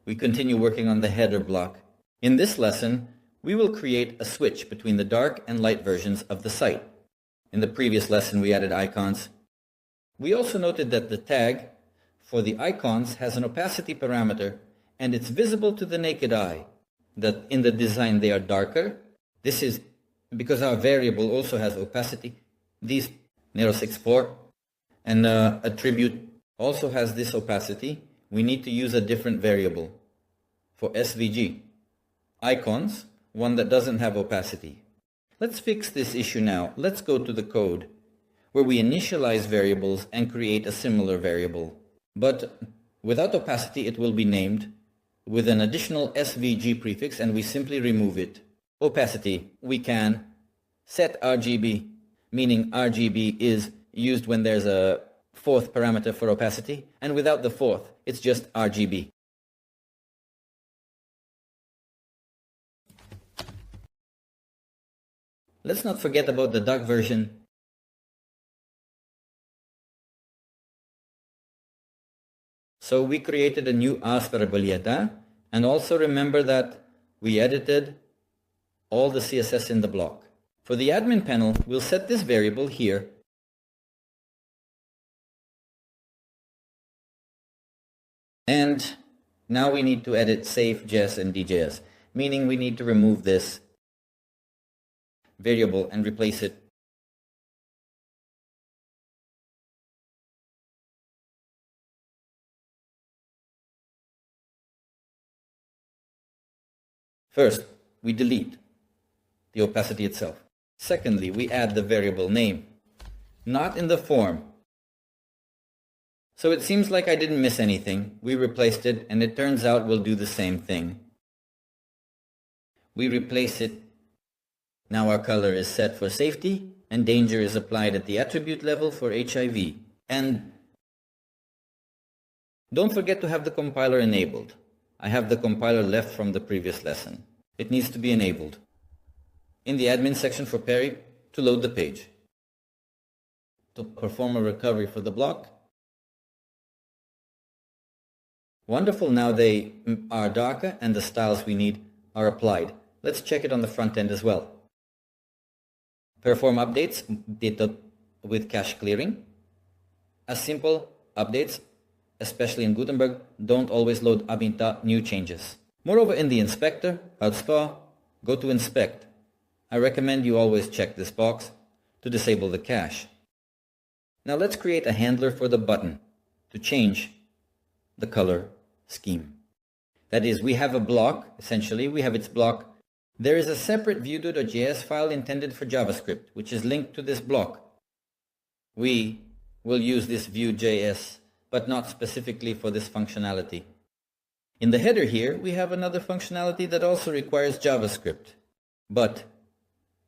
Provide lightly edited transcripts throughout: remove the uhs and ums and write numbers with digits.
we continue working on the header block. In this lesson, we will create a switch between the dark and light versions of the site. In the previous lesson, we added icons. We also noted that the tag for the icons has an opacity parameter, and it's visible to the naked eye, that in the design they are darker. This is because our variable also has opacity. These Nero64 and attribute also has this opacity. We need to use a different variable for SVG. Icons, one that doesn't have opacity. Let's fix this issue now. Let's go to the code where we initialize variables and create a similar variable. But without opacity, it will be named with an additional SVG prefix, and we simply remove it. Opacity, we can set RGB, meaning RGB is used when there's a fourth parameter for opacity, and without the fourth, it's just RGB. Let's not forget about the dark version. So we created a new as variable, and also remember that we edited all the CSS in the block. For the admin panel, we'll set this variable here. And now we need to edit safe.js and DJS, meaning we need to remove this variable and replace it . First, we delete the opacity itself. Secondly, we add the variable name, not in the form. So it seems like I didn't miss anything. We replaced it, and it turns out we'll do the same thing. We replace it. Now our color is set for safety, and danger is applied at the attribute level for HIV. And don't forget to have the compiler enabled. I have the compiler left from the previous lesson. It needs to be enabled in the admin section for Perry to load the page. To perform a recovery for the block. Wonderful, now they are darker and the styles we need are applied. Let's check it on the front end as well. Perform updates data with cache clearing. As simple updates, especially in Gutenberg, don't always load new changes. Moreover, in the inspector, go to inspect. I recommend you always check this box to disable the cache. Now let's create a handler for the button to change the color scheme. That is, we have a block, essentially, we have its block. There is a separate view.js file intended for JavaScript, which is linked to this block. We will use this view.js, but not specifically for this functionality. In the header here, we have another functionality that also requires JavaScript. But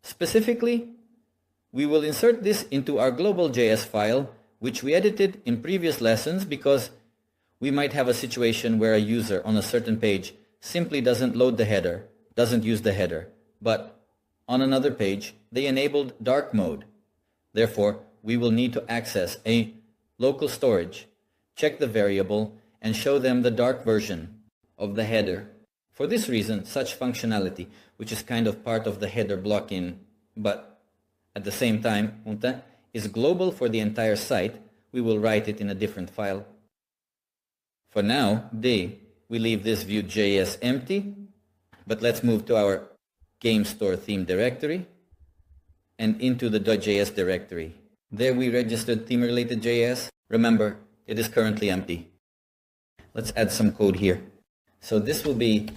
specifically, we will insert this into our global.js file, which we edited in previous lessons because we might have a situation where a user on a certain page simply doesn't load the header, doesn't use the header, but on another page, they enabled dark mode. Therefore, we will need to access a local storage, check the variable, and show them the dark version of the header. For this reason, such functionality, which is kind of part of the header blocking, but at the same time, is global for the entire site, we will write it in a different file. For now, we leave this view.js empty, but let's move to our game store theme directory and into the .js directory. There we registered theme-related.js. Remember, it is currently empty. Let's add some code here. So this will be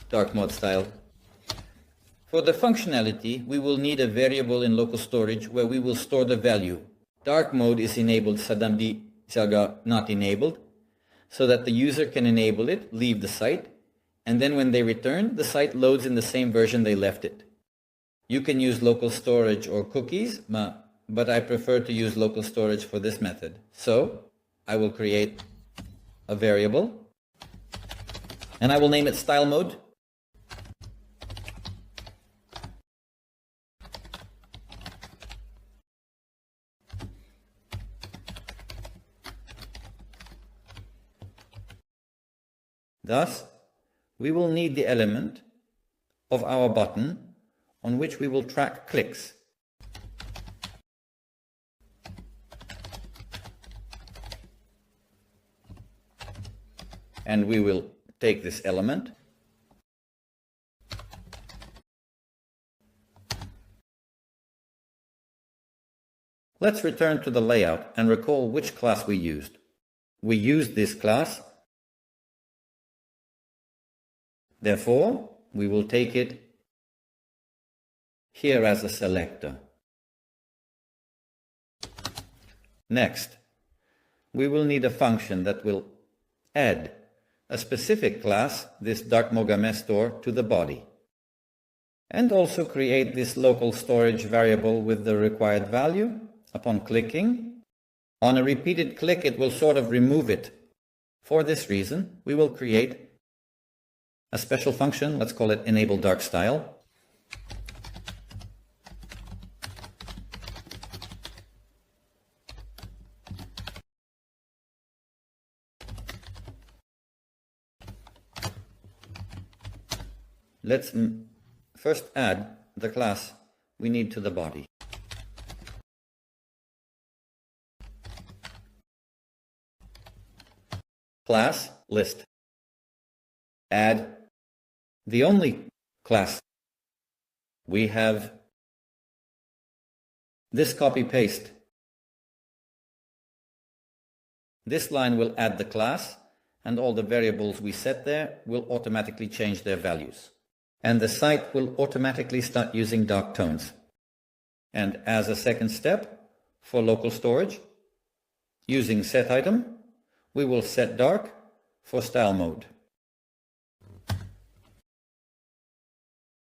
dark mode style. For the functionality, we will need a variable in local storage where we will store the value. Dark mode is enabled, Sadamdi Saga not enabled, so that the user can enable it, leave the site, and then when they return, the site loads in the same version they left it. You can use local storage or cookies, but I prefer to use local storage for this method. So I will create a variable, and I will name it style mode. Thus, we will need the element of our button on which we will track clicks. And we will take this element Let's return to the layout and recall which class we used. We used this class. Therefore, we will take it here as a selector. Next, we will need a function that will add a specific class, this WooCommerce store, to the body. And also create this local storage variable with the required value. Upon clicking, on a repeated click, it will sort of remove it. For this reason, we will create a special function, let's call it enable dark style. Let's first add the class we need to the body. Class list. Add the only class. We have this copy paste. This line will add the class, and all the variables we set there will automatically change their values. And the site will automatically start using dark tones. And as a second step, for local storage, using setItem, we will set dark for style mode.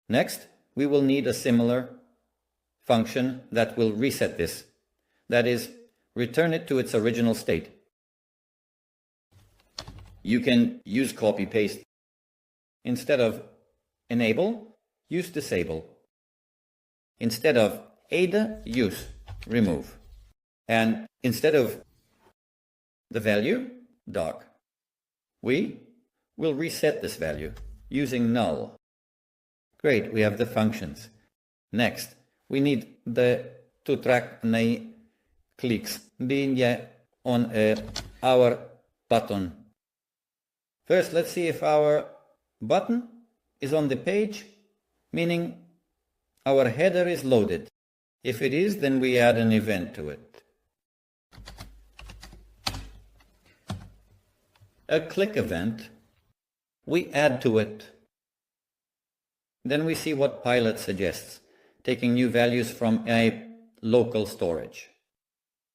Next, we will need a similar function that will reset this. That is, return it to its original state. You can use copy-paste. Instead of enable, use disable. Instead of add, use remove. And instead of the value, dark, we will reset this value using null. Great, we have the functions. Next, we need to track the clicks on our button. First, let's see if our button is on the page, meaning our header is loaded. If it is, then we add an event to it. A click event, we add to it. Then we see what Pilot suggests, taking new values from a local storage.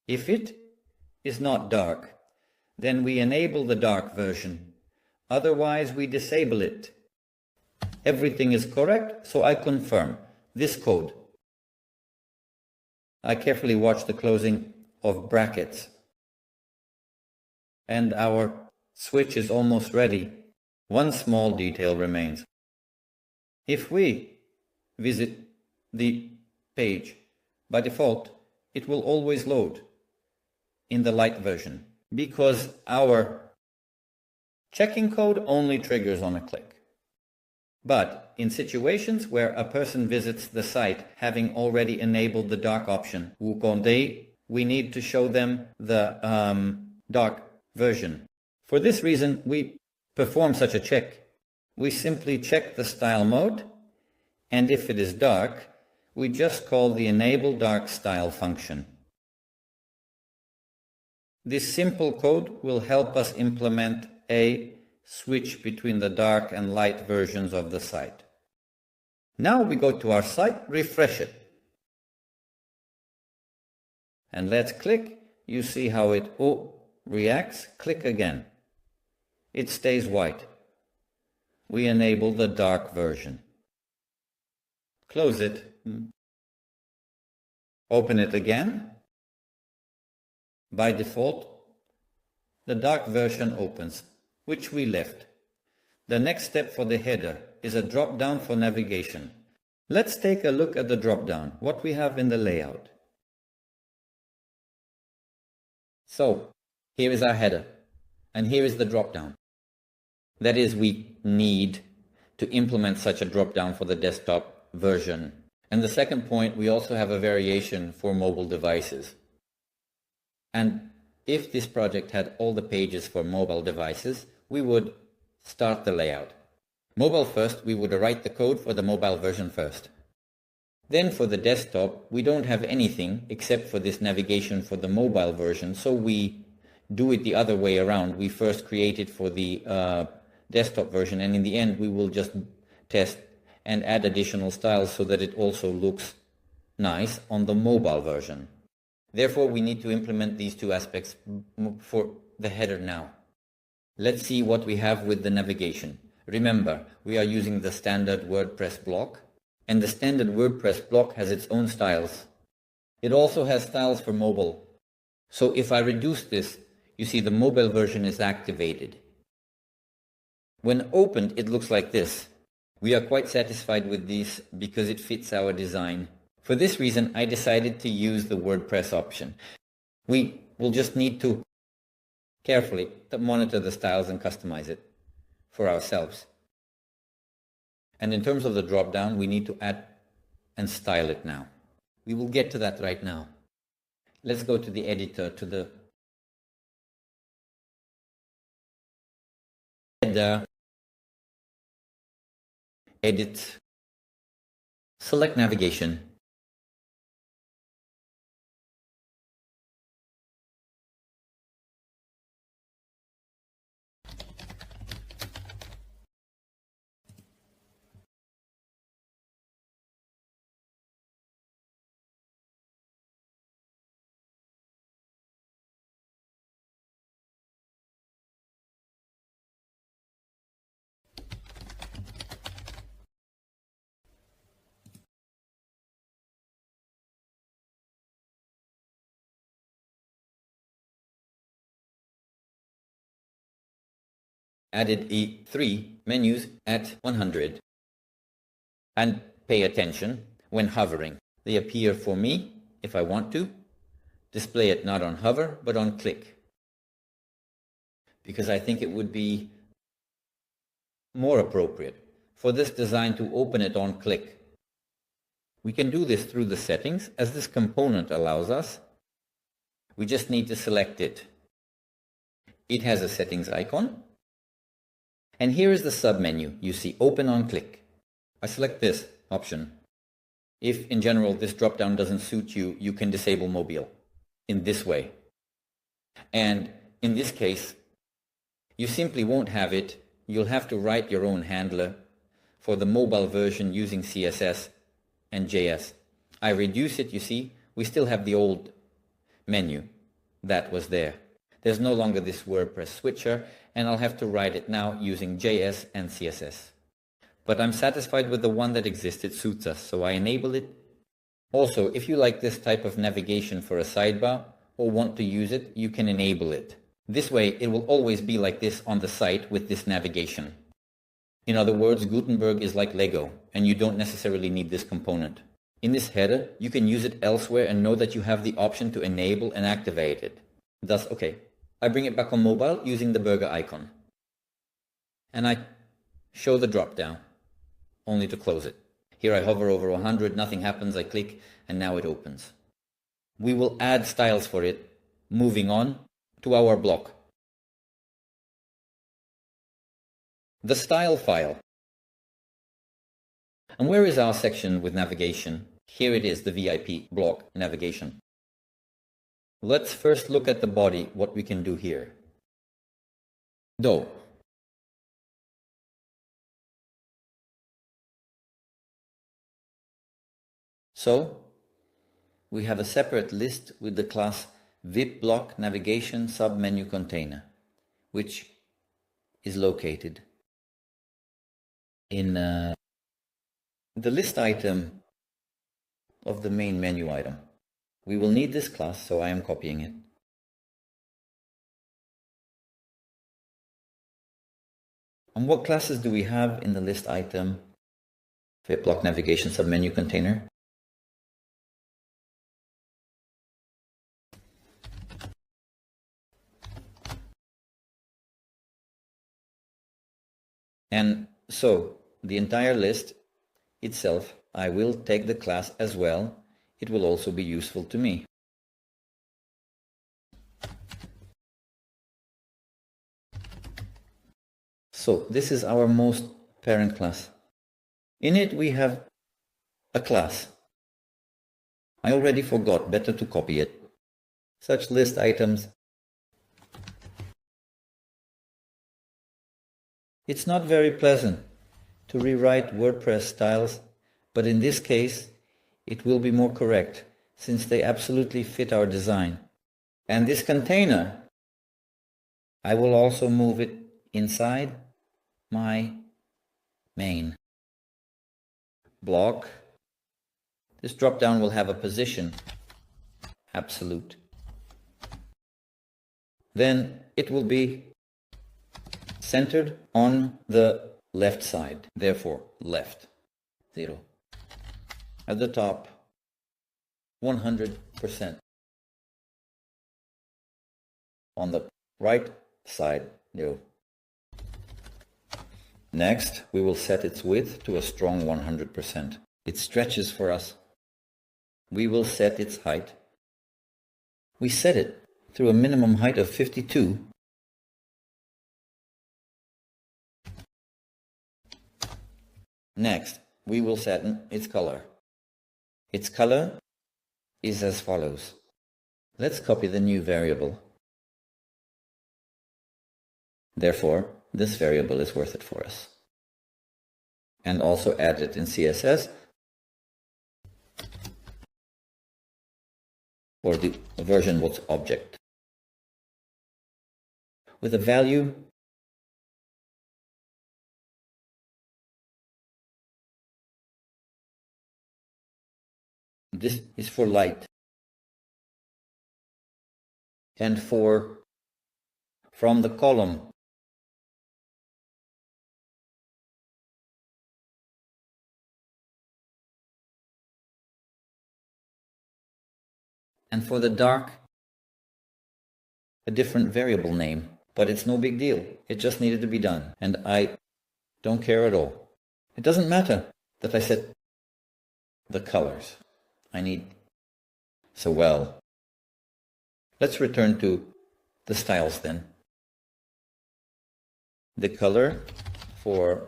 If it is not dark, then we enable the dark version. Otherwise, we disable it. Everything is correct, so I confirm this code. I carefully watch the closing of brackets. And our switch is almost ready. One small detail remains. If we visit the page, by default, it will always load in the light version because our checking code only triggers on a click. But in situations where a person visits the site having already enabled the dark option, we need to show them the dark version. For this reason, we perform such a check. We simply check the style mode, and if it is dark, we just call the enable dark style function. This simple code will help us implement a switch between the dark and light versions of the site. Now we go to our site, refresh it. And let's click. You see how it reacts. Click again. It stays white. We enable the dark version. Close it. Open it again. By default, the dark version opens, which we left. The next step for the header is a drop-down for navigation. Let's take a look at the drop-down, what we have in the layout. So, here is our header, and here is the drop-down. That is, we need to implement such a drop-down for the desktop version. And the second point, we also have a variation for mobile devices. And if this project had all the pages for mobile devices, we would start the layout. Mobile first, we would write the code for the mobile version first. Then for the desktop, we don't have anything except for this navigation for the mobile version, so we do it the other way around. We first create it for the desktop version, and in the end we will just test and add additional styles so that it also looks nice on the mobile version. Therefore, we need to implement these two aspects for the header now. Let's see what we have with the navigation. Remember, we are using the standard WordPress block, and the standard WordPress block has its own styles. It also has styles for mobile. So if I reduce this, you see the mobile version is activated. When opened, it looks like this. We are quite satisfied with this because it fits our design. For this reason, I decided to use the WordPress option. We will just need to carefully monitor the styles and customize it for ourselves. And in terms of the drop-down, we need to add and style it now. We will get to that right now. Let's go to the editor, to the header, edit, select navigation. Added three menus at 100. And pay attention when hovering. They appear for me, if I want to, display it not on hover, but on click. Because I think it would be more appropriate for this design to open it on click. We can do this through the settings, as this component allows us. We just need to select it. It has a settings icon. And here is the submenu. You see open on click. I select this option. If in general this drop-down doesn't suit you, you can disable mobile in this way. And in this case, you simply won't have it. You'll have to write your own handler for the mobile version using CSS and JS. I reduce it, you see, we still have the old menu that was there. There's no longer this WordPress switcher, and I'll have to write it now using JS and CSS. But I'm satisfied with the one that exists. It suits us, so I enable it. Also, if you like this type of navigation for a sidebar or want to use it, you can enable it. This way, it will always be like this on the site with this navigation. In other words, Gutenberg is like Lego, and you don't necessarily need this component. In this header, you can use it elsewhere and know that you have the option to enable and activate it. Thus, okay, I bring it back on mobile using the burger icon. And I show the drop-down, only to close it. Here I hover over 100, nothing happens, I click, and now it opens. We will add styles for it, moving on to our block. The style file. And where is our section with navigation? Here it is, the VIP block navigation. Let's first look at the body, what we can do here. Though. So, we have a separate list with the class VIP block navigation submenu container, which is located in the list item of the main menu item. We will need this class, so I am copying it. And what classes do we have in the list item VIP block navigation submenu container? And so the entire list itself, I will take the class as well. It will also be useful to me. So this is our most parent class. In it we have a class. I already forgot, better to copy it. Such list items. It's not very pleasant to rewrite WordPress styles, but in this case it will be more correct since they absolutely fit our design. And this container, I will also move it inside my main block. This drop-down will have a position, absolute. Then it will be centered on the left side, therefore left, 0. At the top, 100%. On the right side, 0. Next, we will set its width to a strong 100%. It stretches for us. We will set its height. We set it through a minimum height of 52. Next, we will set its color. Its color is as follows. Let's copy the new variable. Therefore, this variable is worth it for us. And also add it in CSS for the version what's object. With a value this is for light and from the column and for the dark a different variable name, but it's no big deal. It just needed to be done and I don't care at all. It doesn't matter that I set the colors I need. So well, let's return to the styles then. The color for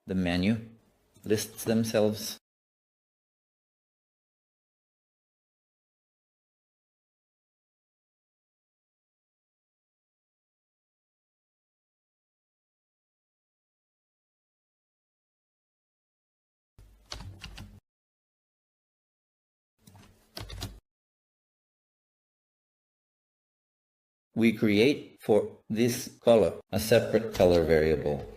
the menu lists themselves. We create for this color a separate color variable.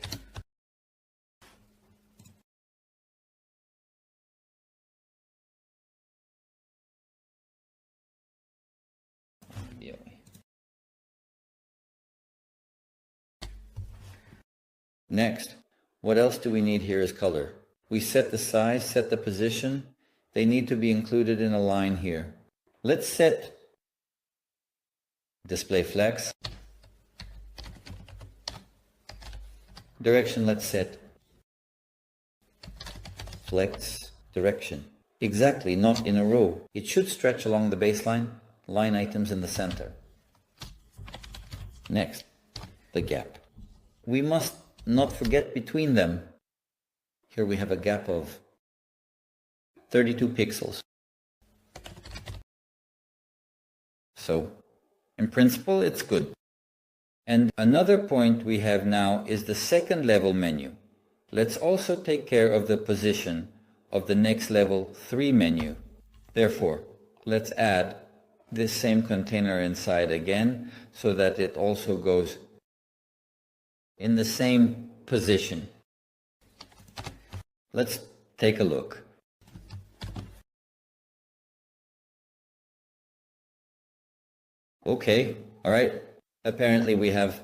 Next, what else do we need here is color. We set the size, set the position. They need to be included in a line here. Let's set display flex. Direction, let's set flex direction. Exactly, not in a row. It should stretch along the baseline, line items in the center. Next, the gap. We must not forget between them. Here we have a gap of 32 pixels. So, in principle, it's good. And another point we have now is the second level menu. Let's also take care of the position of the next level 3 menu. Therefore, let's add this same container inside again so that it also goes in the same position. Let's take a look. Okay, all right. Apparently we have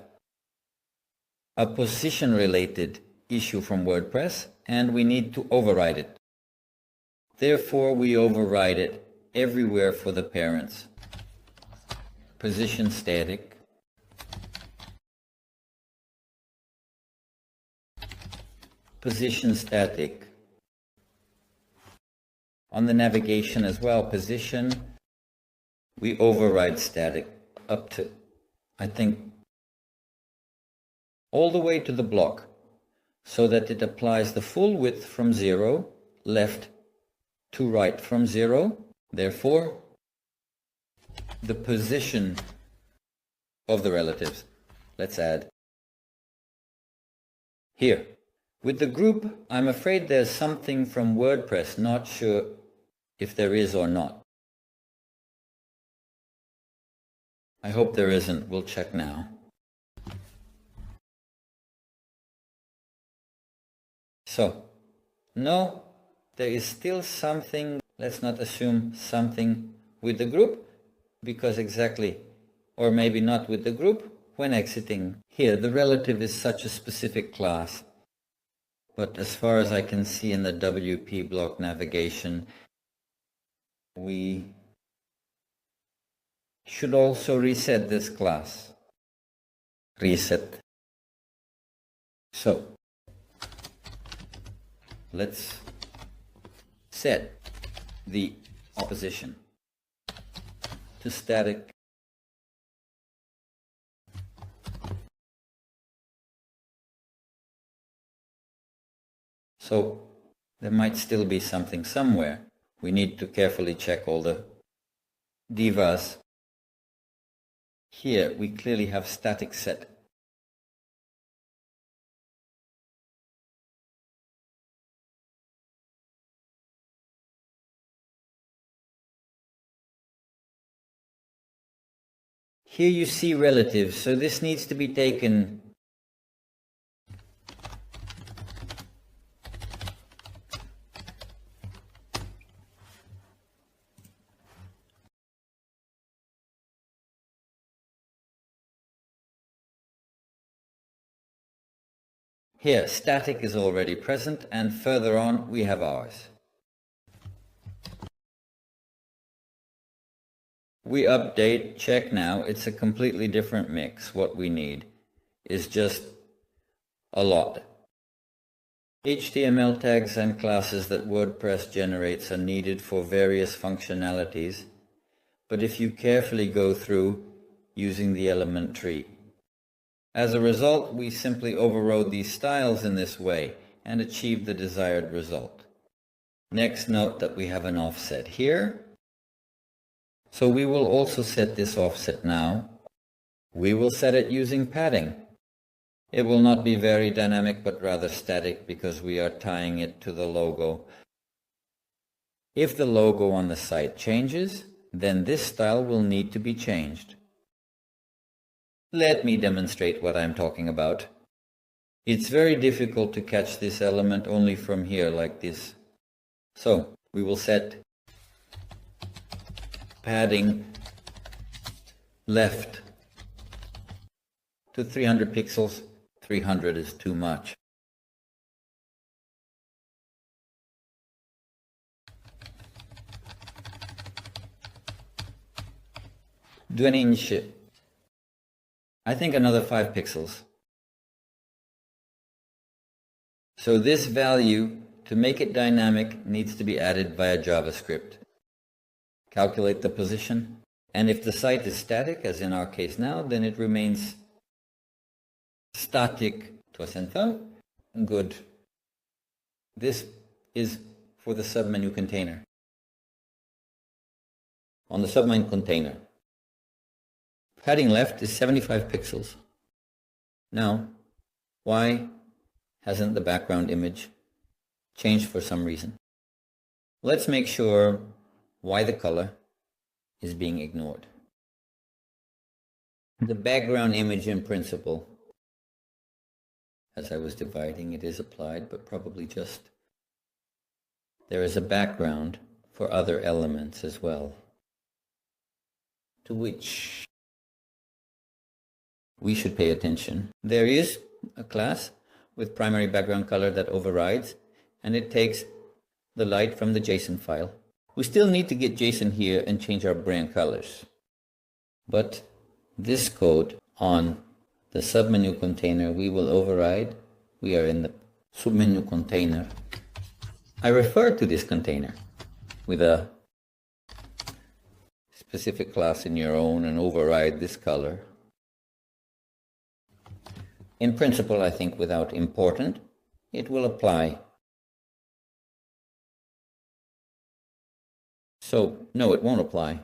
a position related issue from WordPress and we need to override it. Therefore, we override it everywhere for the parents. Position static. position static. On the navigation as well, position, we override static up to, I think, all the way to the block, so that it applies the full width from 0, left to right from 0. Therefore, the position of the relatives. Let's add here. With the group, I'm afraid there's something from WordPress, not sure if there is or not. I hope there isn't. We'll check now. So, no, there is still something. Let's not assume something with the group, because exactly, or maybe not with the group, when exiting. Here, the relative is such a specific class. But as far as I can see in the WP block navigation, we should also reset this class. Reset. So, let's set the opposition to static. So there might still be something somewhere. We need to carefully check all the divas. Here we clearly have static set. Here you see relatives, so this needs to be taken here. Static is already present, and further on we have ours. We update, check now, it's a completely different mix. What we need is just a lot. HTML tags and classes that WordPress generates are needed for various functionalities, but if you carefully go through using the element tree. As a result, we simply overrode these styles in this way and achieve the desired result. Next, note that we have an offset here. So we will also set this offset now. We will set it using padding. It will not be very dynamic, but rather static, because we are tying it to the logo. If the logo on the site changes, then this style will need to be changed. Let me demonstrate what I'm talking about. It's very difficult to catch this element only from here like this. So we will set padding left to 300 pixels. 300 is too much. Do an inch. I think another 5 pixels. So this value, to make it dynamic, needs to be added via JavaScript. Calculate the position, and if the site is static, as in our case now, then it remains static to a center. Good. This is for the submenu container. On the submenu container, padding left is 75 pixels. Now, why hasn't the background image changed for some reason? Let's make sure why the color is being ignored. The background image in principle, as I was dividing, it is applied, but probably just there is a background for other elements as well, to which we should pay attention. There is a class with primary background color that overrides, and it takes the light from the JSON file. We still need to get JSON here and change our brand colors. But this code on the submenu container we will override. We are in the submenu container. I refer to this container with a specific class in your own and override this color. In principle, I think without important, it will apply. So, no, it won't apply.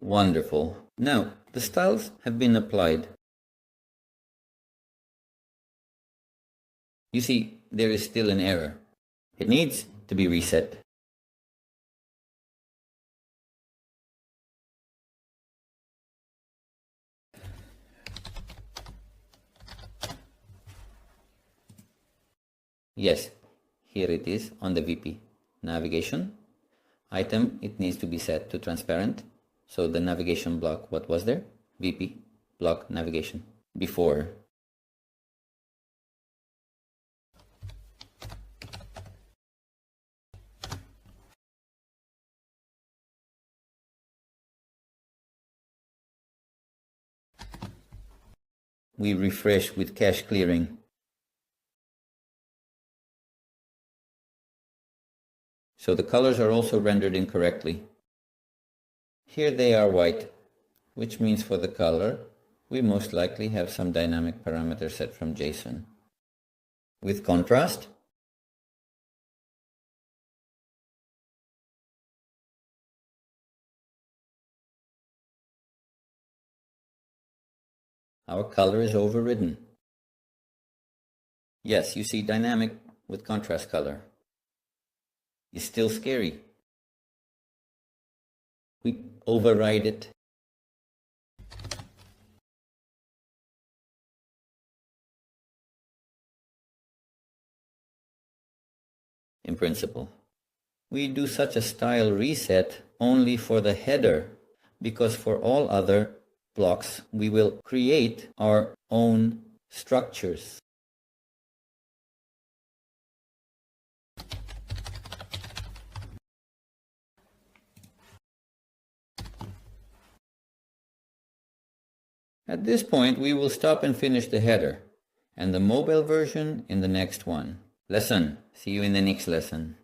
Wonderful. Now, the styles have been applied. You see, there is still an error. It needs to be reset. Yes, here it is on the VP. Navigation. Item, it needs to be set to transparent. So the navigation block, what was there? VP, block navigation. Before. We refresh with cache clearing. So the colors are also rendered incorrectly. Here they are white, which means for the color, we most likely have some dynamic parameter set from JSON. With contrast, our color is overridden. Yes, you see dynamic with contrast color. It's still scary. We override it. In principle. We do such a style reset only for the header, because for all other blocks we will create our own structures. At this point, we will stop and finish the header, and the mobile version in the next one. Lesson. See you in the next lesson.